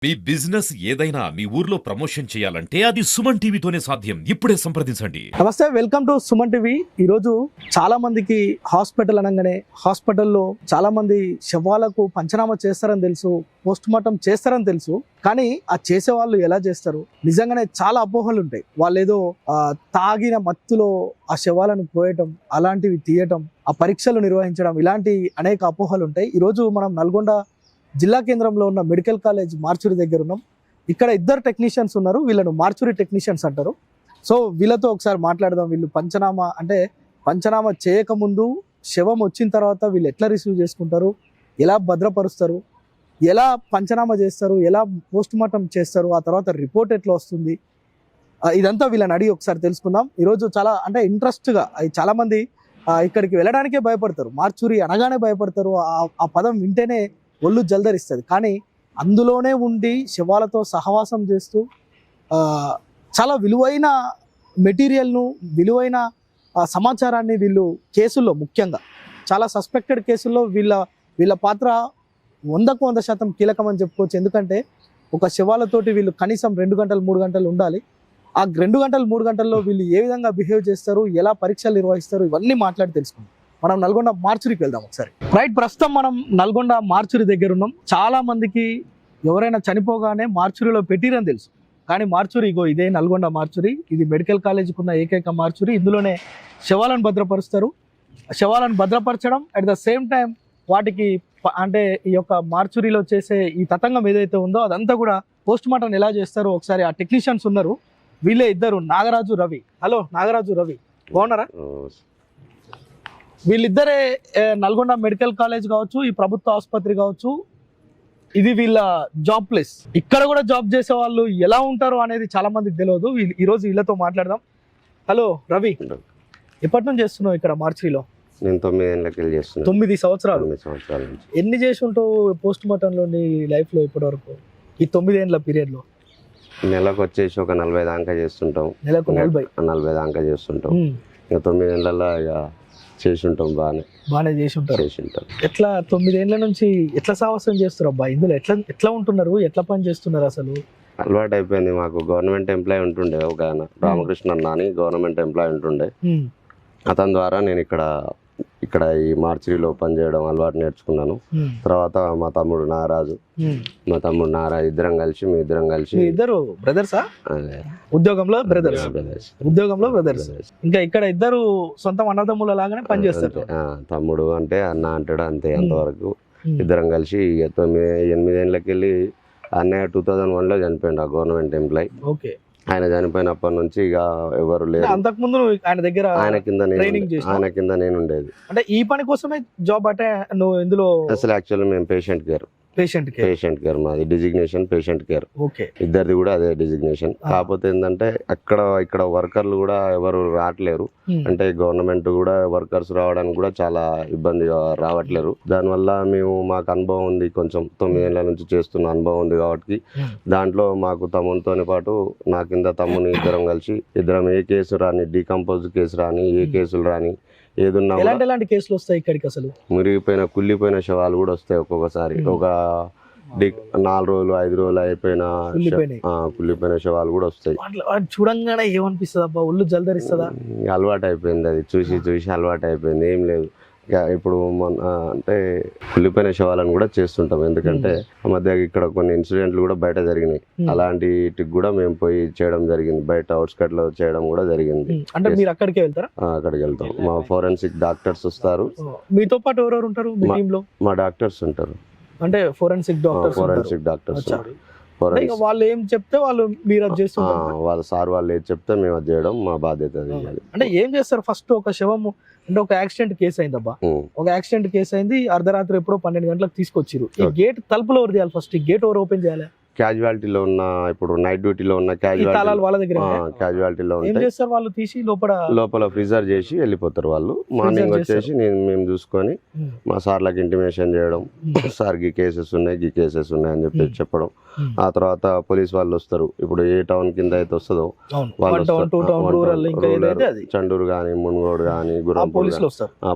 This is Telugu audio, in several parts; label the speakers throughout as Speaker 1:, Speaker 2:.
Speaker 1: మీ బిజినెస్ ఏదైనా మీ ఊర్లో ప్రమోషన్ చేయాలంటే అది సుమన్ టీవీతోనే సాధ్యం. ఇప్పుడే సంప్రదించండి.
Speaker 2: నమస్తే, వెల్కమ్ టు సుమన్ టీవీ. ఈరోజు చాలా మందికి హాస్పిటల్ అనగానే హాస్పిటల్లో చాలా మంది శవాలకు పంచనామా చేస్తారని తెలుసు, పోస్ట్ మార్టం చేస్తారని తెలుసు. కానీ ఆ చేసే వాళ్ళు ఎలా చేస్తారు? నిజంగానే చాలా అపోహలు ఉంటాయి. వాళ్ళు ఏదో తాగిన మత్తులో ఆ శవాలను పోయటం, అలాంటివి తీయటం, ఆ పరీక్షలు నిర్వహించడం, ఇలాంటి అనేక అపోహలు ఉంటాయి. ఈరోజు మనం నల్గొండ జిల్లా కేంద్రంలో ఉన్న మెడికల్ కాలేజ్ మార్చురి దగ్గర ఉన్నాం. ఇక్కడ ఇద్దరు టెక్నీషియన్స్ ఉన్నారు, వీళ్ళను మార్చురి టెక్నీషియన్స్ అంటారు. సో వీళ్ళతో ఒకసారి మాట్లాడదాం. వీళ్ళు పంచనామా చేయకముందు శవం వచ్చిన తర్వాత వీళ్ళు ఎట్లా రిసీవ్ చేసుకుంటారు, ఎలా భద్రపరుస్తారు, ఎలా పంచనామా చేస్తారు, ఎలా పోస్ట్ మార్టం చేస్తారు, ఆ తర్వాత రిపోర్ట్ ఎట్లా వస్తుంది, ఇదంతా వీళ్ళని అడిగి ఒకసారి తెలుసుకుందాం. ఈరోజు చాలా ఇంట్రెస్ట్గా చాలామంది ఇక్కడికి వెళ్ళడానికే భయపడతారు, మార్చురి అనగానే భయపడతారు. ఆ పదం వింటేనే ఒళ్ళు జల్దరిస్తుంది. కానీ అందులోనే ఉండి శవాలతో సహవాసం చేస్తూ చాలా విలువైన మెటీరియల్ను, విలువైన సమాచారాన్ని వీళ్ళు కేసుల్లో, ముఖ్యంగా చాలా సస్పెక్టెడ్ కేసుల్లో వీళ్ళ పాత్ర 100% కీలకమని చెప్పుకోవచ్చు. ఎందుకంటే ఒక శవాలతోటి వీళ్ళు కనీసం 2 గంటలు 3 గంటలు ఉండాలి. ఆ 2 గంటలు 3 గంటల్లో వీళ్ళు ఏ విధంగా బిహేవ్ చేస్తారు, ఎలా పరీక్షలు నిర్వహిస్తారు, ఇవన్నీ మాట్లాడి తెలుసుకుందాం. మనం నల్గొండ మార్చురికి వెళ్దాం ఒకసారి. రైట్, ప్రస్తుతం మనం నల్గొండ మార్చురి దగ్గర ఉన్నాం. చాలా మందికి ఎవరైనా చనిపోగానే మార్చురిలో పెట్టిరని తెలుసు, కానీ మార్చురి ఇదే నల్గొండ మార్చురి. ఇది మెడికల్ కాలేజీకి ఉన్న ఏకైక మార్చురి. ఇందులోనే శవాలను భద్రపరుస్తారు. శవాలను భద్రపరచడం అట్ ద సేమ్ టైం వాటికి అంటే ఈ యొక్క మార్చురిలో చేసే ఈ తతంగం ఏదైతే ఉందో అదంతా కూడా పోస్ట్ మార్టం ఎలా చేస్తారో ఒకసారి ఆ టెక్నీషియన్స్ ఉన్నారు. వీళ్ళే ఇద్దరు, నాగరాజు, రవి. హలో నాగరాజు, రవి, బాగున్నారా? వీళ్ళిద్దరే నల్గొండ మెడికల్ కాలేజ్ కావచ్చు, ఈ ప్రభుత్వ ఆసుపత్రి కావచ్చు, ఇది వీళ్ళ జాబ్ ప్లేస్. ఇక్కడ కూడా జాబ్ చేసే వాళ్ళు ఎలా ఉంటారో అనేది చాలా మందికి తెలియదు. ఈరోజు వీళ్ళతో మాట్లాడదాం. హలో రవి, ఎప్పటి నుంచి చేస్తున్నావు ఇక్కడ మార్చిలో?
Speaker 3: నేను 9 ఏళ్ళకి వెళ్ళి చేస్తున్నాను.
Speaker 2: 9 సంవత్సరాలు.
Speaker 3: 9 సంవత్సరాల నుంచి.
Speaker 2: ఎన్ని చేసి ఉంటావు పోస్ట్ మార్టంలో నీ లైఫ్లో ఇప్పటి వరకు, ఈ 9 ఏళ్ళ పీరియడ్లో?
Speaker 3: నెలకు వచ్చేసి ఒక 40 దాకా చేస్తుంటాం.
Speaker 2: నెలకు
Speaker 3: 40 దాకా చేస్తుంటాం. ఇంకా 9 ఏళ్ళల్లో ఇక చేసి ఉంటాం. బాగానే చేసి ఉంటాం.
Speaker 2: ఎట్లా 9 ఏళ్ళ నుంచి ఎట్లా సాహసం చేస్తారు అబ్బా? ఇందులో ఎట్లా ఉంటున్నారు, ఎట్లా పని చేస్తున్నారు? అసలు
Speaker 3: అలవాటు అయిపోయింది మాకు. గవర్నమెంట్ ఎంప్లాయ్ ఉంటుండే ఒక ఆయన, రామకృష్ణ అన్న అని గవర్నమెంట్ ఎంప్లాయ్ ఉంటుండే. అతని ద్వారా నేను ఇక్కడ ఈ మార్చిలో పనిచేయడం అలవాటు నేర్చుకున్నాను. తర్వాత మా తమ్ముడు నాగరాజు ఇద్దరం కలిసి
Speaker 2: ఇద్దరు బ్రదర్సా? ఉద్యోగంలో బ్రదర్స్. ఇంకా ఇక్కడ ఇద్దరు సొంత అన్నదమ్ముల లాగానే పనిచేస్తారు.
Speaker 3: తమ్ముడు అంటే అన్న అంటాడు అంతే. అంతవరకు ఇద్దరం కలిసి 8 ఏళ్ళకి వెళ్ళి అన్నయ్య 2001లో చనిపోయిండు, ఆ గవర్నమెంట్ ఎంప్లాయ్.
Speaker 2: ఓకే.
Speaker 3: ఆయన చనిపోయినప్పటి నుంచి ఇక ఎవరు లేరు.
Speaker 2: అంతకుముందు ఆయన
Speaker 3: కింద నేను ఉండేది.
Speaker 2: అంటే ఈ పని కోసమే జాబ్ అంటే నువ్వు ఇందులో?
Speaker 3: అసలు యాక్చువల్లీ మేము పేషెంట్ కేర్ మాది డిజిగ్నేషన్, పేషెంట్ కేర్.
Speaker 2: ఓకే.
Speaker 3: ఇద్దరిది కూడా అదే డిజిగ్నేషన్. కాకపోతే ఏంటంటే ఇక్కడ వర్కర్లు కూడా ఎవరు రావట్లేరు. అంటే గవర్నమెంట్ కూడా వర్కర్స్ రావడానికి కూడా చాలా ఇబ్బంది, రావట్లేరు. దానివల్ల మాకు అనుభవం ఉంది, కొంచెం 9 ఏళ్ళ నుంచి చేస్తున్న అనుభవం ఉంది కాబట్టి దాంట్లో మాకు తమ్మునితోని పాటు నా కింద తమ్ముని ఇద్దరం ఏ కేసు రాని, డీకంపోజ్ కేసు రాని, ఏ కేసులు రాని, ఏదున్నా
Speaker 2: ఎలాంటి కేసులు వస్తాయి ఇక్కడికి? అసలు
Speaker 3: కుళ్ళిపోయిన శవాలు కూడా వస్తాయి. ఒక్కొక్కసారి ఒక 4 రోజులు 5 రోజులు అయిపోయిన కుళ్ళిపోయిన శవాలు కూడా వస్తాయి.
Speaker 2: చూడంగానే ఏమనిపిస్తుంది అబ్బా? ఒళ్ళు జల్దరిస్తుందా?
Speaker 3: అలవాటు అయిపోయింది, అది చూసి అలవాటు అయిపోయింది. ఏం లేదు, ఇప్పుడు అంటే కుళ్ళిపోయిన శవాలను కూడా చేస్తుంటాం. ఎందుకంటే ఆ మధ్య ఇక్కడ కొన్ని ఇన్సిడెంట్లు కూడా బయట జరిగినాయి. అలాంటికి కూడా మేము పోయి చేయడం జరిగింది. బయట అవుట్స్కట్ లో చేయడం కూడా జరిగింది.
Speaker 2: అంటే మీరు అక్కడికి వెళ్తారా?
Speaker 3: అక్కడికి వెళ్తాం. మా ఫోరెన్సిక్ డాక్టర్స్ వస్తారు.
Speaker 2: మీతో పాటు ఎవరెవరు ఉంటారు?
Speaker 3: మా డాక్టర్స్ ఉంటారు.
Speaker 2: అంటే ఫోరెన్సిక్
Speaker 3: డాక్టర్స్.
Speaker 2: వాళ్ళు ఏం చెప్తే వాళ్ళు మీరు అది చేస్తుంటారు.
Speaker 3: వాళ్ళ సార్ వాళ్ళు ఏది చెప్తే మేము అది చేయడం మా బాధ్యత.
Speaker 2: అంటే ఏం చేస్తారు? ఫస్ట్ ఒక శవము అంటే ఒక యాక్సిడెంట్ కేసు అయింది అబ్బా, ఒక యాక్సిడెంట్ కేసు అయింది, అర్ధరాత్రి ఎప్పుడో 12 గంటలకు తీసుకొచ్చారు. ఈ గేట్ తలుపులు ఎవరు తీయాలి? ఫస్ట్ ఈ గేట్ ఎవరు ఓపెన్ చేయాలి?
Speaker 3: క్యాజువాలిటీలో ఉన్న, ఇప్పుడు నైట్ డ్యూటీలో ఉన్న
Speaker 2: వాళ్ళ దగ్గర
Speaker 3: క్యాజువాలిటీలో
Speaker 2: ఏం చేస్తారు? వాళ్ళు తీసి
Speaker 3: లోపల ఫ్రీజర్ చేసి వెళ్ళిపోతారు. వాళ్ళు మార్నింగ్ వచ్చేసి మేము చూసుకొని మా సార్లకు ఇంటిమేషన్ చేయడం, సార్ గీ కేసెస్ ఉన్నాయి అని చెప్పి చెప్పడం. ఆ తర్వాత పోలీస్ వాళ్ళు వస్తారు. ఇప్పుడు ఏ టౌన్ కింద అయితే వస్తుందో వాళ్ళు వస్తారు. చండూరు కానీ, మున్గోడు కానీ,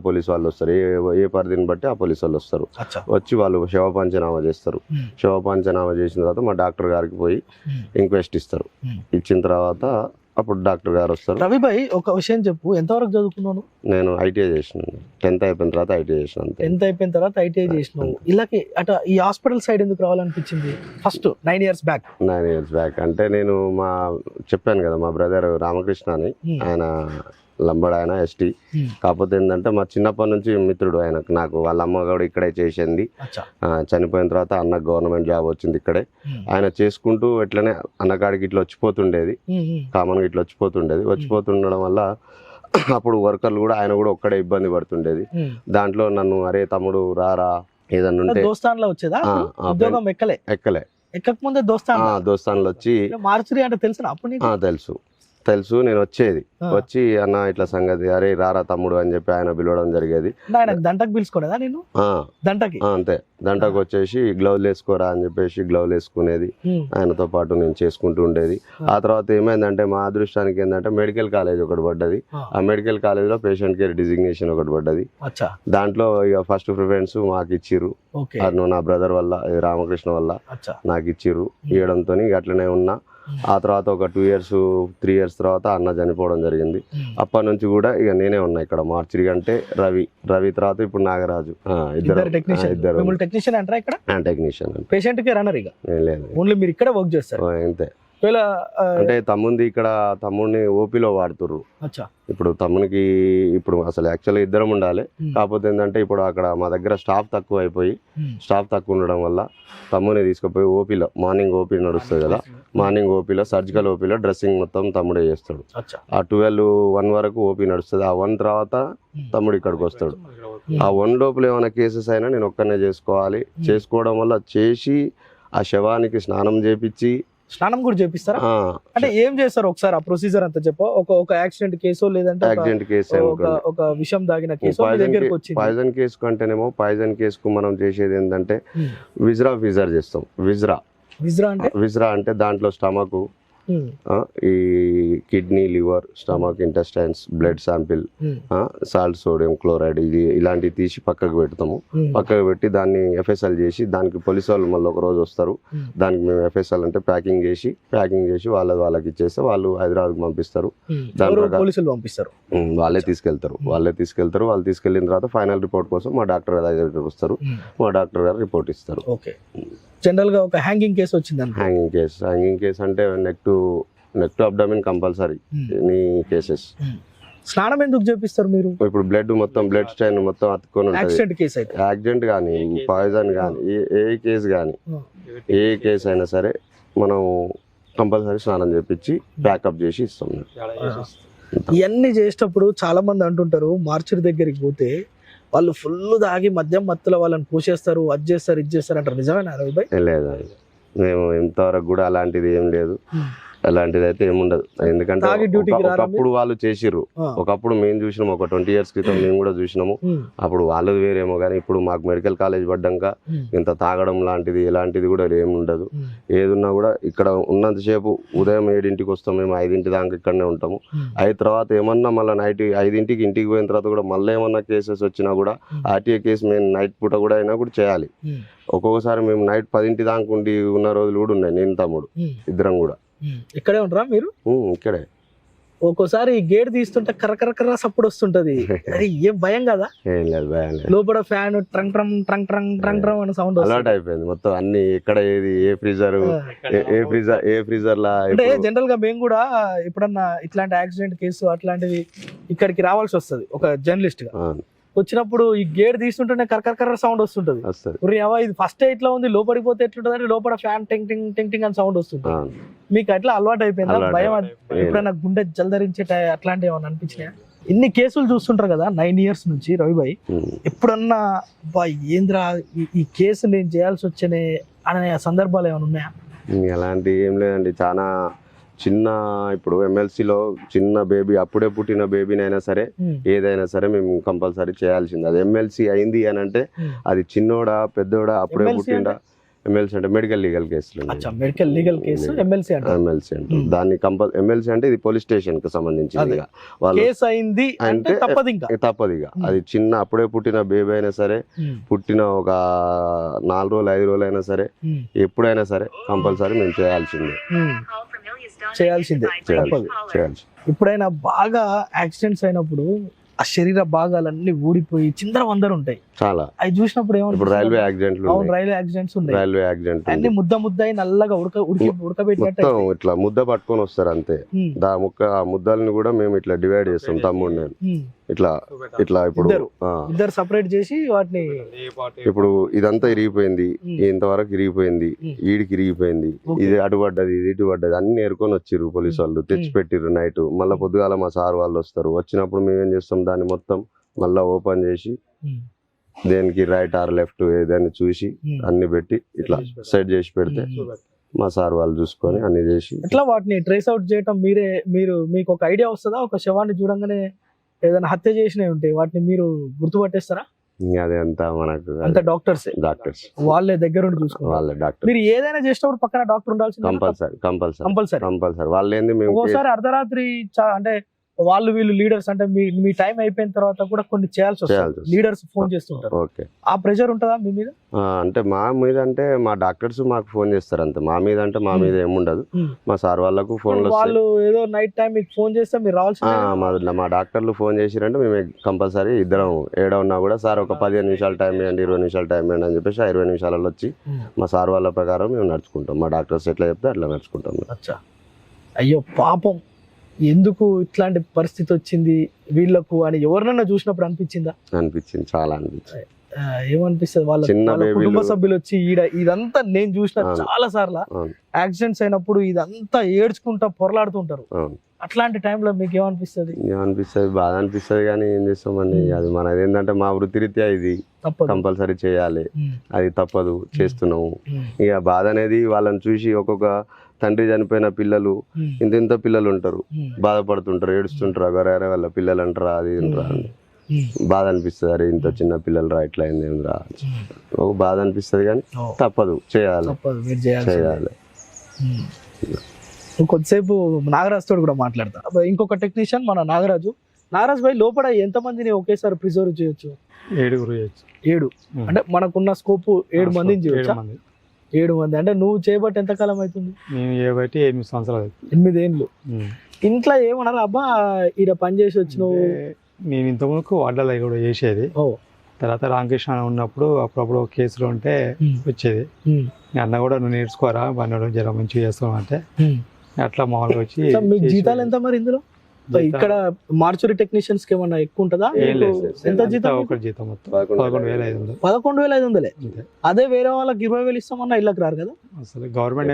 Speaker 3: పోలీస్ వాళ్ళు వస్తారు. ఏ పరిధిని బట్టి ఆ పోలీస్ వాళ్ళు వస్తారు. వచ్చి వాళ్ళు శవ పంచనామా చేస్తారు. శవ పంచనామా చేసిన తర్వాత మా డాక్టర్ గారికి పోయి ఇంక్వెస్ట్ ఇస్తారు. ఇచ్చిన తర్వాత అప్పుడు డాక్టర్ గారు వస్తారు.
Speaker 2: రవి భాయ్, ఒక విషయం చెప్పు, ఎంతవరకు చదువుకున్నాను?
Speaker 3: నేను ఐటీఐ చేసినాను. 10th అయిపోయిన తర్వాత ఐటీఐ చేసినాను.
Speaker 2: 10th అయిపోయిన తర్వాత ఐటీఐ చేసినావు. ఇలాగే అట ఈ హాస్పిటల్ సైడ్ ఎందుకు రావాలనిపించింది first 9 years back? 9
Speaker 3: years back అంటే నేను చెప్పాను కదా, మా బ్రదర్ రామకృష్ణ అని, ఆయన లంబడ్, ఆయన ఎస్టీ. కాకపోతే ఏంటంటే మా చిన్నప్పటి నుంచి మిత్రుడు ఆయనకు. నాకు వాళ్ళ అమ్మ కూడా ఇక్కడే చేసింది. చనిపోయిన తర్వాత అన్న గవర్నమెంట్ జాబ్ వచ్చింది ఇక్కడే. ఆయన చేసుకుంటూ ఎట్లనే అన్నకాడికి ఇట్లా వచ్చిపోతుండేది, కామన్గా ఇట్లా వచ్చిపోతుండడం వల్ల అప్పుడు వర్కర్లు కూడా ఆయన కూడా ఒక్కడే ఇబ్బంది పడుతుండేది. దాంట్లో నన్ను, అరే తమ్ముడు రారా ఏదన్నా ఉంటే,
Speaker 2: దోస్తాన్లో వచ్చేదా ఉద్యోగం? ఎక్కకముందే
Speaker 3: దోస్తాన్లో వచ్చి
Speaker 2: మార్చురీ అంటే తెలుసు అప్పుడు?
Speaker 3: తెలుసు. నేను వచ్చి అన్న ఇట్లా సంగతి, అరే రారా తమ్ముడు అని చెప్పి ఆయన పిలవడం జరిగేది.
Speaker 2: దంటకు పిలుచుకోలేదా నేను? దంటకి
Speaker 3: అంతే, దంటకు వచ్చేసి గ్లౌజ్ వేసుకోరా అని చెప్పేసి గ్లౌజ్ వేసుకునేది. ఆయనతో పాటు నేను చేసుకుంటూ ఉండేది. ఆ తర్వాత ఏమైందంటే మా అదృష్టానికి ఏంటంటే మెడికల్ కాలేజ్ ఒకటి పడ్డది. ఆ మెడికల్ కాలేజ్ లో పేషెంట్ కేర్ డిజిగ్నేషన్ ఒకటి పడ్డది. దాంట్లో ఇక ఫస్ట్ ప్రిఫరెన్స్ మాకు ఇచ్చిర్రు. నా బ్రదర్ వల్ల, రామకృష్ణ వల్ల నాకు ఇచ్చిర్రు. ఇవ్వడంతో అట్లనే ఉన్నా. ఆ తర్వాత ఒక 2 years 3 years తర్వాత అన్న చనిపోవడం జరిగింది. అప్పటి నుంచి కూడా ఇక నేనే ఉన్నా ఇక్కడ. మార్చిరి అంటే రవి తర్వాత ఇప్పుడు నాగరాజు. ఇద్దరు
Speaker 2: టెక్నీషియన్ అంటారా ఇక్కడ?
Speaker 3: టెక్నీషియన్.
Speaker 2: పేషెంట్ కేర్ అనరు ఇక? లేదు, ఓన్లీ మీరు ఇక్కడ వర్క్ చేస్తారు
Speaker 3: అంతే. అంటే తమ్ముడిని ఓపీలో వాడుతుర్రు. ఇప్పుడు తమ్మునికి ఇప్పుడు అసలు యాక్చువల్గా ఇద్దరం ఉండాలి. కాకపోతే ఏంటంటే ఇప్పుడు అక్కడ మా దగ్గర స్టాఫ్ తక్కువ ఉండడం వల్ల తమ్ముని తీసుకుపోయి ఓపీలో, మార్నింగ్ ఓపీ నడుస్తుంది కదా, మార్నింగ్ ఓపీలో, సర్జికల్ ఓపీలో డ్రెస్సింగ్ మొత్తం తమ్ముడే చేస్తాడు. ఆ 12-1 వరకు ఓపీ నడుస్తుంది. ఆ 1 తర్వాత తమ్ముడు ఇక్కడికి వస్తాడు. ఆ 1 లోపల ఏమైనా కేసెస్ అయినా నేను ఒక్కనే చేసుకోవాలి. చేసుకోవడం వల్ల చేసి ఆ శవానికి స్నానం కూడా చేపిస్తారా? అంటే ఏం చేస్తారు ఒకసారి ఆ ప్రొసీజర్ అంతా చెప్పు. ఒక యాక్సిడెంట్ కేసు, లేదంటే ఒక విషం దాగిన కేసు దగ్గరికి వచ్చింది. పాయిజన్ కేసు కంటేనేమో, పాయిజన్ కేసుకు మనం చేసేది ఏంటంటే విజ్రా చేస్తాం. విజ్రా అంటే దాంట్లో స్టమక్, ఈ kidney, liver, stomach, intestines, blood sample, salt, sodium chloride, ఇలాంటివి తీసి పక్కకు పెడతాము. పక్కకు పెట్టి దాన్ని FSL చేసి, దానికి పోలీసు వాళ్ళు మళ్ళీ ఒక రోజు వస్తారు. దానికి మేము FSL అంటే ప్యాకింగ్ చేసి వాళ్ళకి ఇచ్చేస్తే వాళ్ళు హైదరాబాద్ పంపిస్తారు. వాళ్ళే తీసుకెళ్తారు. వాళ్ళు తీసుకెళ్లిన తర్వాత ఫైనల్ రిపోర్ట్ కోసం మా డాక్టర్ దగ్గరికి వస్తారు. మా డాక్టర్ గారు రిపోర్ట్ ఇస్తారు.
Speaker 2: జనరల్ గా ఒక హ్యాంగింగ్ కేసు వచ్చింది.
Speaker 3: హ్యాంగింగ్ కేసు అంటే neck to abdomen compulsory any cases.
Speaker 2: స్నానం ఎందుకు చేపిస్తారు మీరు?
Speaker 3: ఇప్పుడు బ్లడ్ స్టైన్ మొత్తం అతుక్కొని ఉంటుంది. యాక్సిడెంట్ కానీ, పాయిజన్ కానీ, ఏ కేసు అయినా సరే మనం కంపల్సరీ స్నానం చేపించి ప్యాకప్ చేసి ఇస్తాం.
Speaker 2: ఇవన్నీ చేసేటప్పుడు చాలా మంది అంటుంటారు, మార్చురి దగ్గరికి పోతే వాళ్ళు ఫుల్ తాగి మత్తులో వాళ్ళని పూసేస్తారు, అది చేస్తారు, ఇది చేస్తారు అంటారు. నిజమేనా రవి భాయ్?
Speaker 3: లేదు, మేము ఇంతవరకు కూడా అలాంటిది ఏం లేదు. అలాంటిది అయితే ఏముండదు. ఎందుకంటే ఒకప్పుడు వాళ్ళు చేసిర్రు. ఒకప్పుడు మేము చూసినాము, ఒక 20 years క్రితం మేము కూడా చూసినాము. అప్పుడు వాళ్ళది వేరేమో, కానీ ఇప్పుడు మాకు మెడికల్ కాలేజ్ పడ్డాక ఇంత తాగడం లాంటిది ఎలాంటిది కూడా ఏముండదు. ఏదున్నా కూడా ఇక్కడ ఉన్నంతసేపు ఉదయం 7 వస్తాం, మేము 5 దాకా ఇక్కడనే ఉంటాము. 5 తర్వాత ఏమన్నా మళ్ళీ నైట్ 5 ఇంటికి పోయిన తర్వాత కూడా మళ్ళీ ఏమన్నా కేసెస్ వచ్చినా కూడా RTA కేసు మేము నైట్ పూట కూడా అయినా కూడా చేయాలి. ఒక్కొక్కసారి మేము నైట్ 10 దాకా ఉండి ఉన్న రోజులు కూడా ఉన్నాయి. నేను తమ్ముడు ఇద్దరం కూడా
Speaker 2: ఇక్కడే ఉంటారా మీరు?
Speaker 3: ఇక్కడే.
Speaker 2: ఒక్కోసారి గేట్ తీస్తుంటే కర్ర సప్పుడు వస్తుంటది. ఏం భయం కదా?
Speaker 3: ఏం లేదు, భయం లేదు.
Speaker 2: లోపల ఫ్యాన్ ట్రంగ్ ట్రంగ్ ట్రంగ్ ట్రంగ్ ట్రంగ్ ట్రంగ్ అని సౌండ్
Speaker 3: అలవాటు అయిపోయింది మొత్తం. అన్ని ఎక్కడ ఏది ఏ ఫ్రీజర్ లా.
Speaker 2: అంటే జనరల్ గా మేము కూడా ఎప్పుడన్నా ఇట్లాంటి యాక్సిడెంట్ కేసు అట్లాంటివి ఇక్కడికి రావాల్సి వస్తుంది ఒక జర్నలిస్ట్ గా. వచ్చినప్పుడు ఈ గేట్ తీస్తుంటేనే కర్ర సౌండ్ వస్తుంటది. ఇది ఫస్ట్ ఇట్లా ఉంది, లోపడిపోతే ఎట్లుంటది అంటే లోపల ఫ్యాన్ టింగ్ టింగ్ టింగ్ టింగ్ అని సౌండ్ వస్తుంటది. మీకు అట్లా అలవాటు అయిపోయిందా? భయం ఎప్పుడైనా గుండె జలధరించే అట్లాంటివి ఏమైనా అనిపించినాయా? ఇన్ని కేసులు చూస్తుంటారు కదా 9 years నుంచి రవి భాయ్, ఎప్పుడన్నా ఏంద్రా ఈ కేసు నేను చేయాల్సి వచ్చనే అనే సందర్భాలు ఏమైనా ఉన్నాయా?
Speaker 3: అలాంటి ఏం లేదండి. చాలా చిన్న, ఇప్పుడు MLCలో చిన్న బేబీ, అప్పుడే పుట్టిన బేబీనైనా సరే ఏదైనా సరే మేము కంపల్సరీ చేయాల్సింది. అది MLC అయింది అని అంటే అది చిన్నోడా పెద్దోడా, అప్పుడే పుట్టిండా, ఎమ్మెల్సీ అంటే మెడికల్ లీగల్ కేసులు
Speaker 2: అచ్చా మెడికల్ లీగల్ కేసు ఎమ్మెల్సీ అంటారు.
Speaker 3: ఎమ్మెల్సీ అంటే దాన్ని ఎమ్మెల్సీ అంటే ఇది పోలీస్ స్టేషన్ కి సంబంధించింది.
Speaker 2: అదే.
Speaker 3: ఇక వాళ్ళు
Speaker 2: కేసు అయింది అంటే
Speaker 3: అంటే
Speaker 2: తప్పదు ఇంకా.
Speaker 3: తప్పదు ఇక అది చిన్న అప్పుడే పుట్టిన బేబీ అయినా సరే, పుట్టిన ఒక 4 రోజులు 5 రోజులు అయినా సరే, ఎప్పుడైనా సరే కంపల్సరీ మేము చేయాల్సిందే.
Speaker 2: చేయాల్సిందే తప్పదు.
Speaker 3: చేయాల్సి
Speaker 2: ఎప్పుడైనా బాగా యాక్సిడెంట్స్ అయినప్పుడు ఆ శరీర భాగాలన్నీ ఊడిపోయి చిందరవందరు ఉంటాయి.
Speaker 3: చాలా
Speaker 2: అవి చూసినప్పుడు
Speaker 3: ఇప్పుడు రైల్వే యాక్సిడెంట్లు
Speaker 2: అవును రైల్వే యాక్సిడెంట్స్ ఉన్నాయి.
Speaker 3: రైల్వే యాక్సిడెంట్
Speaker 2: అన్ని ముద్ద అయి నల్లగా ఉడకబెట్టినట్టు
Speaker 3: మొత్తం ఇట్లా ముద్ద పట్టుకొని వస్తారు అంతే. ఆ ముద్దల్ని కూడా మేము ఇట్లా డివైడ్ చేస్తాం తమ్ముడు నేను ఇట్లా ఇట్లా ఇప్పుడు
Speaker 2: ఇద్దరు సపరేట్ చేసి వాటిని
Speaker 3: ఇప్పుడు ఇదంతా ఇరిగిపోయింది, ఇంతవరకు ఇరిగిపోయింది, ఈడికి ఇరిగిపోయింది, ఇది అటు పడ్డది, ఇది ఇటు పడ్డది అన్ని ఏరుకొని వచ్చిర్రు పోలీసు వాళ్ళు, తెచ్చి పెట్టిర్రు నైట్. మళ్ళీ పొద్దుగాల మా సార్ వాళ్ళు వస్తారు. వచ్చినప్పుడు మేము ఏం చేస్తాం, దాన్ని మొత్తం మళ్ళా ఓపెన్ చేసి దేనికి రైట్ ఆర్ లెఫ్ట్ ఏదైనా చూసి అన్ని పెట్టి ఇట్లా సెట్ చేసి పెడితే మా సార్ వాళ్ళు చూసుకొని అన్ని చేసి
Speaker 2: ఎట్లా వాటిని ట్రేస్ అవుట్ చేయటం మీకు ఒక ఐడియా వస్తుందా? ఒక శవాన్ని చూడంగానే ఏదైనా హత్య చేసినవి ఉంటాయి, వాటిని మీరు గుర్తుపట్టేస్తారా?
Speaker 3: అదే అంతా మనకు
Speaker 2: అంత డాక్టర్స్ వాళ్ళే దగ్గర ఉండి చూసుకోవాలి.
Speaker 3: వాళ్ళే డాక్టర్.
Speaker 2: మీరు ఏదైనా చేసినప్పుడు పక్కన డాక్టర్ ఉండాల్సింది
Speaker 3: కంపల్సరీ. వాళ్ళు ఏంది మేము
Speaker 2: ఒక్కోసారి అర్ధరాత్రి అంటే వాళ్ళు వీళ్ళు లీడర్స్ అంటే మీ టైం అయిపోయిన తర్వాత కూడా కొన్ని చేయాల్సి వస్తుంది. లీడర్స్ ఫోన్ చేస్తుంటారు. ఆ ప్రెషర్ ఉంటుందా మీ మీద?
Speaker 3: అంటే మా మీద అంటే మా డాక్టర్స్ మాకు ఫోన్ చేస్తారు అంతే. మా మీద అంటే మా మీద ఏముండదు. మా సార్ వాళ్ళకు ఫోన్
Speaker 2: వాళ్ళు ఏదో నైట్ టైం మీకు ఫోన్ చేస్తే మీరు రావాల్సింది.
Speaker 3: మా డాక్టర్లు ఫోన్ చేసిరంటే మేము కంపల్సరీ ఇద్దరం ఏడ ఉన్నా కూడా సార్ ఒక 15 నిమిషాలు టైం ఇవ్వండి, 20 నిమిషాలు టైం ఇవ్వండి అని చెప్పేసి 20 నిమిషాలలో వచ్చి మా సార్ వాళ్ళ ప్రకారం మేము నడుచుకుంటాం. మా డాక్టర్స్ ఎట్లా చెప్తే అట్లా నడుచుకుంటాం.
Speaker 2: అచ్చా అయ్యో పాపం ఎందుకు ఇట్లాంటి పరిస్థితి వచ్చింది వీళ్ళకు అని ఎవరినన్నా చూసినప్పుడు అనిపించిందా?
Speaker 3: అనిపించింది, చాలా అనిపించింది.
Speaker 2: ఏమనిపిస్తుంది వాళ్ళ కుటుంబ సభ్యులు వచ్చి ఇదంతా నేను చూసిన చాలా సార్లు యాక్సిడెంట్స్ అయినప్పుడు ఇదంతా ఏడ్చుకుంటా పొరలాడుతుంటారు. అట్లాంటి టైంలో మీకు ఏమనిపిస్తుంది?
Speaker 3: బాధ అనిపిస్తుంది కానీ ఏం చేస్తామండి, అది మనది ఏంటంటే మా వృత్తిరీత్యా ఇది కంపల్సరీ చేయాలి, అది తప్పదు, చేస్తున్నాము. ఇక బాధ అనేది వాళ్ళని చూసి ఒక్కొక్క తండ్రి చనిపోయిన పిల్లలు ఇంత పిల్లలు ఉంటారు, బాధపడుతుంటారు, ఏడుస్తుంటారు, అగరే వాళ్ళ పిల్లలు అంటారా అది అంటారా అని బాధ అనిపిస్తుంది. అరే ఇంత చిన్న పిల్లలు రా ఇట్లా అయింది రా ఒక బాధ అనిపిస్తుంది కానీ తప్పదు, చేయాలి.
Speaker 2: కొద్దిసేపు నాగరాజ్ తోడు కూడా మాట్లాడతా. ఇంకొక టెక్నీషియన్ మన నాగరాజు భాయ్, లోపల ఎంతమందిని ఒకేసారి ప్రిజర్వ్ చేయొచ్చు?
Speaker 4: 7 చేయొచ్చు.
Speaker 2: 7 అంటే మనకున్న స్కోప్ 7 మందిని చేయొచ్చు. 7 మంది అంటే నువ్వు చేయబట్టి ఎంత కాలం అవుతుంది?
Speaker 4: నేను చేయబట్టి 8 సంవత్సరాలు.
Speaker 2: 8 ఏళ్ళు. ఇంట్లో ఏమన్నారు అబ్బా ఈడ పని చేసి వచ్చినావు?
Speaker 4: నేను ఇంతకుముందుకు వడ్డల కూడా చేసేది. తర్వాత రామకృష్ణ ఉన్నప్పుడు అప్పుడప్పుడు కేసులు ఉంటే వచ్చేది. అన్న కూడా నువ్వు నేర్చుకోరా పని జర మంచిగా చేస్తావు అంటే అట్లా మామూలుగా వచ్చి.
Speaker 2: మీకు జీతాలు ఎంత మరి ఇందులో? ఇక్కడ మార్చురీ టెక్నీషియన్స్ కి ఏమన్నా ఎక్కువ ఉంటుందా? ఎంత జీతం?
Speaker 4: ఒకటి జీతం మొత్తం 11,500.
Speaker 2: 11,500. అదే వేరే వాళ్ళకి 20,000 ఇస్తామన్నా ఇళ్ళకి రారు కదా
Speaker 4: అసలు. గవర్నమెంట్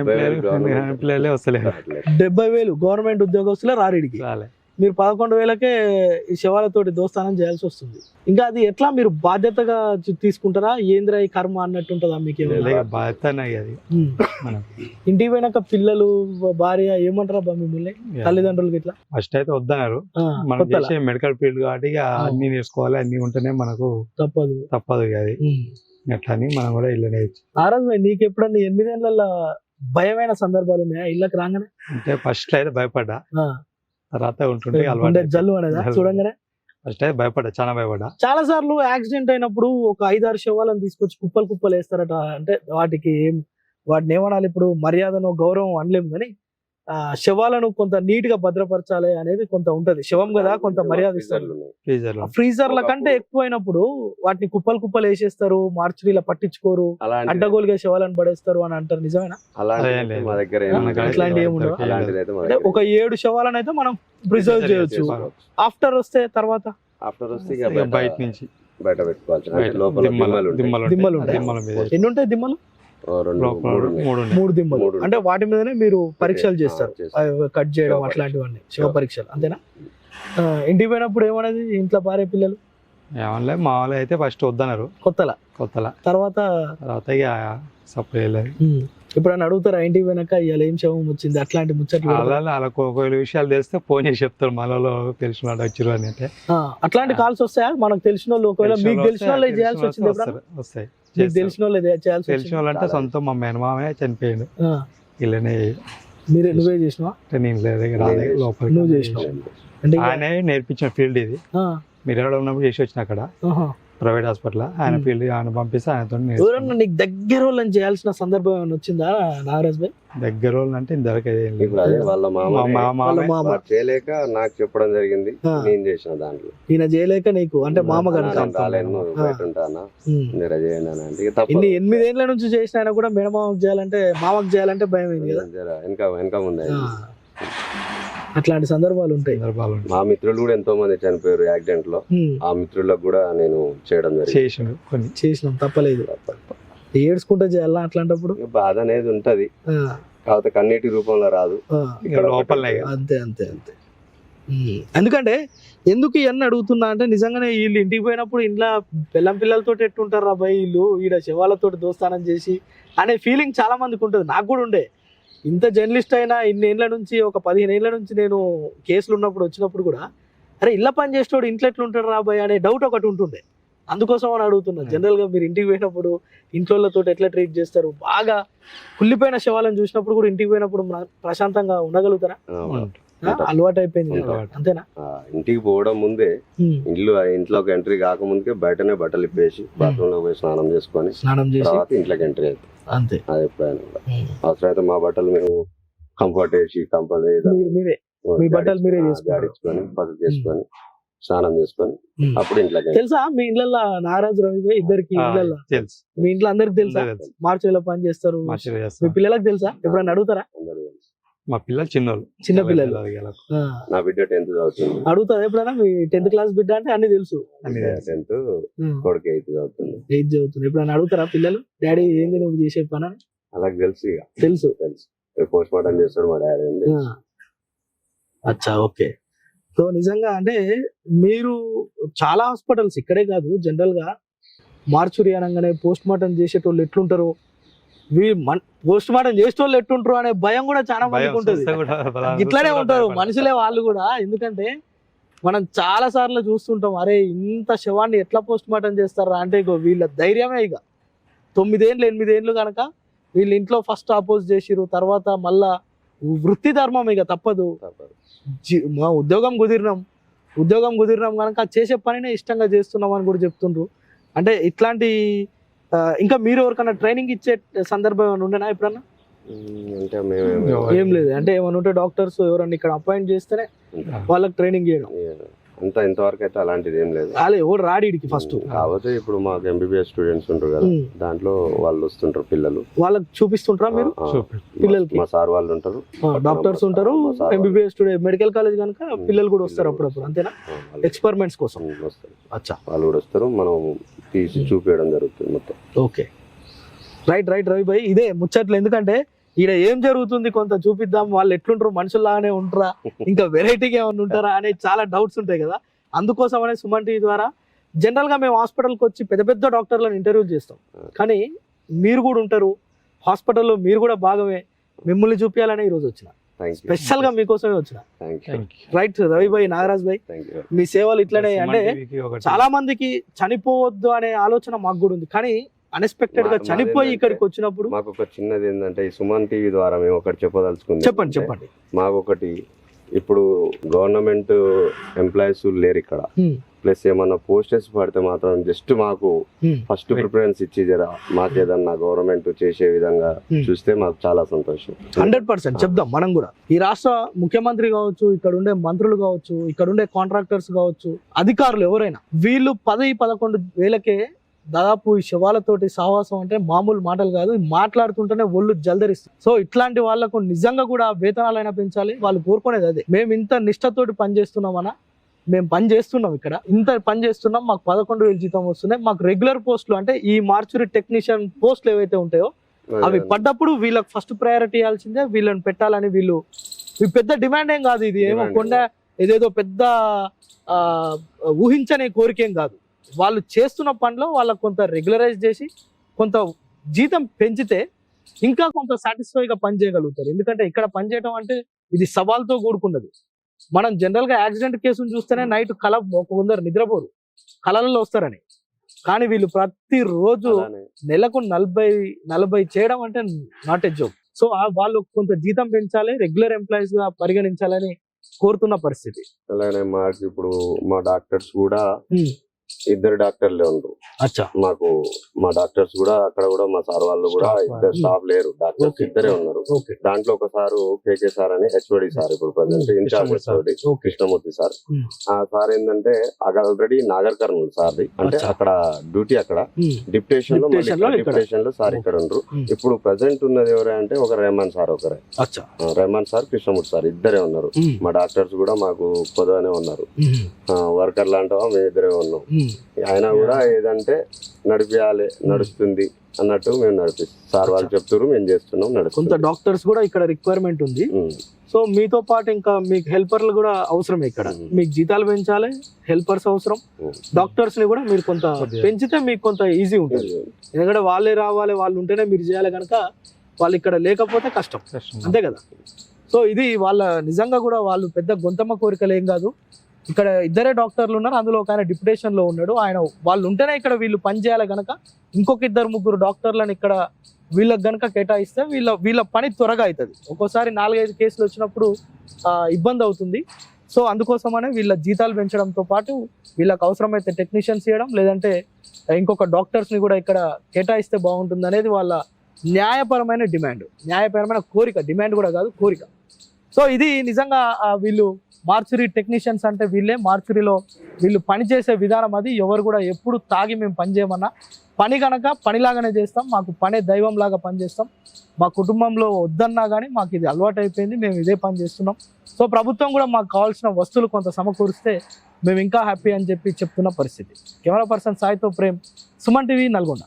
Speaker 4: ఎంప్లాయీలే వస్తలేదు.
Speaker 2: 70,000 గవర్నమెంట్ ఉద్యోగస్తులే రారీడికి. మీరు 11,000కే ఈ శవాలతోటి దోస్తానం చేయాల్సి వస్తుంది. ఇంకా అది ఎట్లా మీరు బాధ్యతగా తీసుకుంటారా? ఏంద్రా ఈ కర్మ అన్నట్టు ఉంటుందా మీకు?
Speaker 4: బాధ్యత
Speaker 2: ఇంటికి పోయినాక పిల్లలు భార్య ఏమంటారా మిమ్మల్ని తల్లిదండ్రులకి? ఇట్లా
Speaker 4: ఫస్ట్ అయితే వద్దన్నారు. మనం చేసే మెడికల్ ఫీల్డ్ కాబట్టి అన్ని నేర్చుకోవాలి, అన్ని ఉంటేనే మనకు తప్పదు అది. అట్లా అని మనం కూడా ఇల్లు నేర్చు.
Speaker 2: నారాజ్ భాయ్, నీకు ఎప్పుడన్నా 8 ఏళ్ళ భయమైన సందర్భాలు ఉన్నాయా ఇళ్ళకి రాగానే?
Speaker 4: అంటే ఫస్ట్ అయితే భయపడ్డా, తర్వాత ఉంటుంటే
Speaker 2: జల్లు అనేదా చూడంగానే?
Speaker 4: ఫస్ట్ అయితే భయపడ్డా, చాలా భయపడ్డా.
Speaker 2: చాలా సార్లు యాక్సిడెంట్ అయినప్పుడు ఒక 5-6 శవాలను తీసుకొచ్చి కుప్పలు వేస్తారట. అంటే వాటిని ఏమనాలి, ఇప్పుడు మర్యాదను గౌరవం అనలేము కానీ శవాలను కొంత నీట్ గా భద్రపరచాలి అనేది కొంత ఉంటది. శవం కదా, కొంత మర్యాద ఇస్తారు. ఫ్రీజర్ల కంటే ఎక్కువైనప్పుడు వాటిని కుప్పలు వేసేస్తారు, మార్చురీలా పట్టించుకోరు, అడ్డగోలుగా శవాలను పడేస్తారు అని అంటారు. నిజమేనా? అట్లాంటి ఏముండదు. అంటే ఒక 7 శవాలను అయితే మనం ప్రిజర్వ్ చేయొచ్చు. ఆఫ్టర్ వస్తే తర్వాత
Speaker 4: బయట నుంచి
Speaker 3: బయట పెట్టుకోవాలి.
Speaker 2: దిమ్మలు ఉంటాయి. ఎన్ని ఉంటాయి దిమ్మలు? 3 దిమ్మలు. అంటే వాటి మీదనే మీరు పరీక్షలు చేస్తారు, కట్ చేయడం అట్లాంటివన్నీ, శివ పరీక్షలు, అంతేనా? ఇంటికి పోయినప్పుడు ఏమనేది ఇంట్లో భార్య పిల్లలు?
Speaker 4: ఏమన్నా మా వాళ్ళు అయితే ఫస్ట్ వద్దన్నారు, కొత్తల.
Speaker 2: తర్వాత
Speaker 4: ఇక సప్లై
Speaker 2: ఇప్పుడు అని అడుగుతారా ఇంటికి పోయినాక ఇవాళ ఏం శవం వచ్చింది అట్లాంటి ముచ్చట్లు
Speaker 4: అలా అలా కొన్ని విషయాలు తెలిస్తే ఫోన్ చేసి చెప్తారు మనలో తెలిసిన వాళ్ళు వచ్చారు అని అంటే
Speaker 2: అట్లాంటి కాల్స్ వస్తాయా మనకు తెలిసిన వాళ్ళు ఒకవేళ మీకు తెలిసిన వాళ్ళే చేయాల్సి వచ్చింది ఎప్పుడన్నా?
Speaker 4: వస్తాయి
Speaker 2: మీకు తెలిసిన వాళ్ళే చేయాల్సి
Speaker 4: తెలిసిన వాళ్ళు అంటే సొంతం మా మేనమామే చనిపోయాడు ఇలానే
Speaker 2: నువ్వే చేసినావా?
Speaker 4: నేను లోపలికి
Speaker 2: నువ్వు చేసినావు అంటే
Speaker 4: ఆయన నేర్పించిన ఫీల్డ్ ఇది. మీరు ఎవడ ఉన్నప్పుడు చేసి వచ్చిన అక్కడ ప్రైవేట్ హాస్పిటల్ ఆయన ఫీల్డ్ ఆయన పంపిస్తే ఆయనతో
Speaker 2: ఎవరన్నా నీకు దగ్గర వాళ్ళని చేయాల్సిన సందర్భం ఏమైనా వచ్చిందా నాగరాజ్ భాయ్?
Speaker 4: దగ్గర వాళ్ళు అంటే ఇంతవరకు
Speaker 3: ఇప్పుడు అదే వాళ్ళ
Speaker 2: వాళ్ళ మామ.
Speaker 3: మామ చేయలేక నాకు చెప్పడం జరిగింది, నేను చేసిన దాంట్లో.
Speaker 2: ఈయన చేయలేక నీకు అంటే మామ కనుక
Speaker 3: రాలేను, బయట ఉంటానా, మీరు చేయండి అని అంటే ఇక తప్పదు.
Speaker 2: ఇన్ని 8 ఏళ్ల నుంచి చేసిన ఆయన కూడా మేనమామకు చేయాలంటే మామకు చేయాలంటే భయం అయింది కదా.
Speaker 3: జర వెనక ముందే
Speaker 2: అట్లాంటి సందర్భాలు ఉంటాయి.
Speaker 3: మా మిత్రులు కూడా ఎంతో మంది చనిపోయారు యాక్సిడెంట్ లో. ఆ మిత్రులకు కూడా నేను చేయడం జరిగింది.
Speaker 2: చేసినాం, తప్పలేదు. ఏడ్చుకుంటా చేయాలా అట్లాంటప్పుడు?
Speaker 3: బాధ అనేది ఉంటది, కాకపోతే కన్నీటి రూపంలో రాదు.
Speaker 2: అంతే అంతే అంతే. ఎందుకంటే ఎందుకు ఇవన్నీ అడుగుతున్నా అంటే నిజంగానే వీళ్ళు ఇంటికి పోయినప్పుడు ఇంట్లో పిల్లలతో ఎట్టుంటారు రా బాయ్ వీళ్ళు ఈడ శవాలతో దోస్తానం చేసి అనే ఫీలింగ్ చాలా మందికి ఉంటుంది. నాకు కూడా ఉండే. ఇంత జర్నలిస్ట్ అయినా ఇన్ని ఏళ్ళ నుంచి ఒక 15 ఏళ్ళ నుంచి నేను కేసులు ఉన్నప్పుడు వచ్చినప్పుడు కూడా అరే ఇళ్ళ పని చేసేవాడు ఇంట్లో ఎట్లుంటాడు రా బాయ్ అనే డౌట్ ఒకటి ఉంటుండే. అందుకోసం అని అడుగుతున్నా. జనరల్గా మీరు ఇంటికి పోయినప్పుడు ఇంట్లోతో ఎట్లా ట్రీట్ చేస్తారు? బాగా కుళ్ళిపోయిన శవాలను చూసినప్పుడు కూడా ఇంటికి పోయినప్పుడు ప్రశాంతంగా ఉండగలుగుతారా? అలవాటు అయిపోయింది అంతేనా?
Speaker 3: ఇంటికి పోవడం ముందే ఇంట్లోకి ఎంట్రీ కాకముందుకే బయటనే బట్టలు ఇప్పేసి బాత్రూమ్ లో పోయి స్నానం చేసి తర్వాత ఇంట్లోకి ఎంట్రీ అవుతుంది.
Speaker 2: అంతే.
Speaker 3: అది ఎప్పుడైనా కూడా అవసరమైతే మా బట్టలు మేము కంఫర్ట్ వేసి
Speaker 2: మీ బట్టలు మీరే
Speaker 3: జాడించుకొని పసుపు చేసుకొని స్నానం చేసుకొని అప్పుడు ఇంట్లోకి.
Speaker 2: తెలుసా మీ ఇళ్ళల్లో నాగరాజు రవి ఇద్దరికి ఇళ్ళల్లో మీ ఇంట్లో అందరికి తెలుసా మార్చిలో పని చేస్తారు? మీ పిల్లలకు తెలుసా? ఎప్పుడైనా అడుగుతారా?
Speaker 4: మా పిల్లలు
Speaker 2: చిన్న పిల్లలు.
Speaker 3: నా బిడ్డ 10th చదువుతుంది.
Speaker 2: అడుగుతారా ఎప్పుడైనా? మీ 10th క్లాస్ బిడ్డ అంటే అన్ని తెలుసు.
Speaker 3: 10th కొడుకు 8th చదువుతుంది.
Speaker 2: 8th చదువుతుంది. ఎప్పుడైనా అడుగుతారా పిల్లలు డాడీ ఏంది నువ్వు చేసే పని?
Speaker 3: అలాగే తెలుసు. ఇక
Speaker 2: తెలుసు.
Speaker 3: పోస్ట్ మార్టం చేస్తాడు మా డాడీ.
Speaker 2: అచ్చా, ఓకే. సో నిజంగా అంటే మీరు చాలా హాస్పిటల్స్ ఇక్కడే కాదు జనరల్ గా మార్చురి అనగానే పోస్ట్ మార్టం చేసేటోళ్ళు ఎట్లుంటారు, పోస్ట్ మార్టం చేసేటోళ్ళు ఎట్లుంటారు అనే భయం కూడా చాలా మందికి ఉంటుంది. ఇట్లానే ఉంటారు మనుషులే వాళ్ళు కూడా. ఎందుకంటే మనం చాలా సార్లు చూస్తుంటాం, అరే ఇంత శవాన్ని ఎట్లా పోస్ట్ మార్టం చేస్తారా అంటే వీళ్ళ ధైర్యమే. ఇక 9 ఏళ్ళు 8 ఏళ్ళు కనుక వీళ్ళ ఇంట్లో ఫస్ట్ అపోజ్ చేసిరు, తర్వాత మళ్ళా వృత్తి ధర్మం ఇక తప్పదు. మా ఉద్యోగం కుదిరినాం కనుక చేసే పనినే ఇష్టంగా చేస్తున్నాం అని కూడా చెప్తుండ్రు. అంటే ఇట్లాంటి ఇంకా మీరు ఎవరికైనా ట్రైనింగ్ ఇచ్చే సందర్భం ఏమైనా ఉండేనా ఎప్పుడన్నా? ఏం లేదు. అంటే ఏమైనా ఉంటే డాక్టర్స్ ఎవరన్నా ఇక్కడ అపాయింట్ చేస్తేనే వాళ్ళకి ట్రైనింగ్ చేయడం
Speaker 3: ఇంతవరకు అయితే అలాంటిది ఏం లేదు.
Speaker 2: ఎవరు రాడికి ఫస్ట్
Speaker 3: కాకపోతే ఇప్పుడు మాకు MBBS స్టూడెంట్స్ ఉంటారు కదా, దాంట్లో వాళ్ళు వస్తుంటారు పిల్లలు, వాళ్ళకి
Speaker 2: చూపిస్తుంటారా మీరు? పిల్లలకి
Speaker 3: మా సార్ వాళ్ళు ఉంటారు,
Speaker 2: డాక్టర్స్ ఉంటారు, MBBS స్టూడెంట్ మెడికల్ కాలేజ్ కనుక పిల్లలు కూడా వస్తారు అప్పుడప్పుడు. అంతేనా? ఎక్స్పెరిమెంట్స్ కోసం
Speaker 3: వస్తారు. అచ్చా, వాళ్ళు కూడా వస్తారు, మనం తీసి చూపించడం జరుగుతుంది మొత్తం.
Speaker 2: ఓకే, రైట్ రవి భాయ్. ఇదే ముచ్చట్లు. ఎందుకంటే ఈడ ఏం జరుగుతుంది కొంత చూపిద్దాం, వాళ్ళు ఎట్లుంటారు, మనుషుల్లాగానే ఉంటారా, ఇంకా వెరైటీగా ఏమైనా ఉంటారా అనే చాలా డౌట్స్ ఉంటాయి కదా. అందుకోసం అనే సుమన్ టీవీ ద్వారా జనరల్ గా మేము హాస్పిటల్కి వచ్చి పెద్ద డాక్టర్లను ఇంటర్వ్యూ చేస్తాం, కానీ మీరు కూడా ఉంటారు హాస్పిటల్లో, మీరు కూడా భాగమే. మిమ్మల్ని చూపించాలని ఈరోజు వచ్చిన, స్పెషల్ గా మీకోసమే వచ్చిన. రైట్ రవి భాయ్, నాగరాజ్ భాయ్, మీ సేవలు ఇట్లనే. అంటే చాలా మందికి చనిపోవద్దు అనే ఆలోచన మాకు కూడా ఉంది, కానీ అన్ఎక్స్పెక్టెడ్ గా చనిపోయి ఇక్కడికి వచ్చినప్పుడు
Speaker 3: మాకు ఒక చిన్నది ఏంటంటే ఈ సుమన్ టీవీ ద్వారా మేము ఒకటి చెప్పదలుచుకుంది.
Speaker 2: చెప్పండి.
Speaker 3: మాకు ఒకటి, ఇప్పుడు గవర్నమెంట్ ఎంప్లాయీస్ లేరు ఇక్కడ, ప్లస్ ఏమన్నా పోస్టర్స్ పడితే మాత్రం జస్ట్ మాకు ఫస్ట్ ప్రిఫరెన్స్ ఇచ్చి జర మాకేదన్నా గవర్నమెంట్ చేసే విధంగా చూస్తే మాకు చాలా సంతోషం.
Speaker 2: 100% చెప్దాం. మనం కూడా ఈ రాష్ట్ర ముఖ్యమంత్రి కావచ్చు, ఇక్కడ ఉండే మంత్రులు కావచ్చు, ఇక్కడ ఉండే కాంట్రాక్టర్స్ కావచ్చు, అధికారులు ఎవరైనా, వీళ్ళు 10-11 వేలకే దాదాపు ఈ శవాలతోటి సహవాసం అంటే మామూలు మాటలు కాదు. మాట్లాడుతుంటేనే ఒళ్ళు జల్దరిస్తుంది. సో ఇట్లాంటి వాళ్ళకు నిజంగా కూడా వేతనాలైనా పెంచాలి. వాళ్ళు కోరుకునేది అదే. మేము ఇంత నిష్ఠతోటి పని చేస్తున్నామన్నా, మేము పని చేస్తున్నాం, ఇక్కడ ఇంత పని చేస్తున్నాం, మాకు 11,000 జీతం వస్తున్నాయి. మాకు రెగ్యులర్ పోస్టులు అంటే ఈ మార్చురీ టెక్నీషియన్ పోస్టులు ఏవైతే ఉంటాయో అవి పడ్డప్పుడు వీళ్ళకి ఫస్ట్ ప్రయారిటీ ఇవ్వాల్సిందే, వీళ్ళని పెట్టాలని. వీళ్ళు పెద్ద డిమాండ్ ఏం కాదు, ఇది ఏమో ఏదేదో పెద్ద ఊహించని కోరికేం కాదు. వాళ్ళు చేస్తున్న పనిలో వాళ్ళకు కొంత రెగ్యులరైజ్ చేసి కొంత జీతం పెంచితే ఇంకా కొంత సాటిస్ఫైగా పని చేయగలుగుతారు. ఎందుకంటే ఇక్కడ పని చేయడం అంటే ఇది సవాల్తో కూడుకున్నది. మనం జనరల్ గా యాక్సిడెంట్ కేసును చూస్తేనే నైట్ కొందరు నిద్రపోరు, కళలలో వస్తారని. కానీ వీళ్ళు ప్రతిరోజు
Speaker 3: అలానే
Speaker 2: నెలకు 40 చేయడం అంటే నాట్ ఎ జోక్. సో వాళ్ళు కొంత జీతం పెంచాలి, రెగ్యులర్ ఎంప్లాయీస్ గా పరిగణించాలని కోరుతున్న పరిస్థితి.
Speaker 3: అలానే మాకు ఇప్పుడు మా డాక్టర్స్ కూడా ఇద్దరు డాక్టర్లే ఉండరు.
Speaker 2: అచ్చా.
Speaker 3: మాకు మా డాక్టర్స్ కూడా అక్కడ కూడా మా సార్ వాళ్ళు కూడా
Speaker 4: Staff
Speaker 3: ఇద్దరు స్టాఫ్ లేరు, డాక్టర్స్
Speaker 2: Okay.
Speaker 3: ఇద్దరే ఉన్నారు.
Speaker 2: ఓకే
Speaker 3: దాంట్లో ఒక సారు కేకే సార్ అని హెచ్ఓడి సార్, ఇప్పుడు present in charge HOD
Speaker 2: okay.
Speaker 3: Krishnamurthy sir.
Speaker 2: Hmm.
Speaker 3: ఆ సార్ ఏంటంటే ఆల్రెడీ నాగర్ కర్నూలు సార్ది, అంటే
Speaker 2: అచ్చా.
Speaker 3: అక్కడ డ్యూటీ అక్కడ డిప్యుటేషన్ లో
Speaker 2: Deputation లో ఇక్కడ.
Speaker 3: డిప్యుటేషన్ లో సార్ ఇక్కడ ఉండరు.
Speaker 2: Hmm.
Speaker 3: ఇప్పుడు ప్రజెంట్ ఉన్నది ఎవరే అంటే ఒక రెహమాన్ సార్ ఒకరే.
Speaker 2: అచ్చా.
Speaker 3: రెహమాన్ సార్, కృష్ణమూర్తి సార్ ఇద్దరే ఉన్నారు. మా డాక్టర్స్ కూడా మాకు పొదవనే ఉన్నారు. వర్కర్ లాంటివా మేము ఇద్దరే ఉన్నాం. ఆయన కూడా ఏదంటే నడిపియాలి, నడుస్తుంది అన్నట్టు మేము నడిపిస్తాం. సార్ వాళ్ళు చెప్తారు, మేము చేస్తున్నాం,
Speaker 2: కొంత
Speaker 3: నడుస్తుంది.
Speaker 2: డాక్టర్స్ కూడా ఇక్కడ రిక్వైర్మెంట్ ఉంది. సో మీతో పాటు ఇంకా మీకు హెల్పర్లు కూడా అవసరం. ఇక్కడ మీకు జీతాలు పెంచాలి, హెల్పర్స్ అవసరం. డాక్టర్స్ ని కూడా మీరు కొంత పెంచితే మీకు కొంత ఈజీ ఉంటుంది. ఎందుకంటే వాళ్ళే రావాలి, వాళ్ళు ఉంటేనే మీరు చేయాలి కనుక వాళ్ళు ఇక్కడ లేకపోతే కష్టం, అంతే కదా. సో ఇది వాళ్ళ నిజంగా కూడా వాళ్ళు పెద్ద గొంతమ్మ కోరికలు ఏం కాదు. ఇక్కడ ఇద్దరే డాక్టర్లు ఉన్నారు, అందులో ఒక ఆయన డిప్యుటేషన్ లో ఉన్నాడు. ఆయన వాళ్ళు ఉంటేనే ఇక్కడ వీళ్ళు పని చేయాలి కనుక ఇంకొక 2-3 డాక్టర్లను ఇక్కడ వీళ్ళకి గనక కేటాయిస్తే వీళ్ళ పని త్వరగా అవుతుంది. ఒక్కోసారి 4-5 కేసులు వచ్చినప్పుడు ఇబ్బంది అవుతుంది. సో అందుకోసమనే వీళ్ళ జీతాలు పెంచడంతో పాటు వీళ్ళకి అవసరమైతే టెక్నీషియన్స్ ఇవ్వడం, లేదంటే ఇంకొక డాక్టర్స్ని కూడా ఇక్కడ కేటాయిస్తే బాగుంటుంది అనేది వాళ్ళ న్యాయపరమైన డిమాండ్, న్యాయపరమైన కోరిక. డిమాండ్ కూడా కాదు, కోరిక. సో ఇది నిజంగా వీళ్ళు మార్చురీ టెక్నీషియన్స్ అంటే వీళ్ళే. మార్చురీలో వీళ్ళు పనిచేసే విధానం అది. ఎవరు కూడా ఎప్పుడు తాగి మేము పని చేయమన్నా పని కనుక పనిలాగానే చేస్తాం. మాకు పనే దైవం లాగా పనిచేస్తాం. మా కుటుంబంలో వద్దన్నా కానీ మాకు ఇది అలవాటు అయిపోయింది, మేము ఇదే పని చేస్తున్నాం. సో ప్రభుత్వం కూడా మాకు కావాల్సిన వస్తువులు కొంత సమకూరిస్తే మేము ఇంకా హ్యాపీ అని చెప్పి చెప్తున్న పరిస్థితి. కెమెరా పర్సన్ సాయితో ప్రేమ్, సుమన్ టీవీ, నల్గొండ.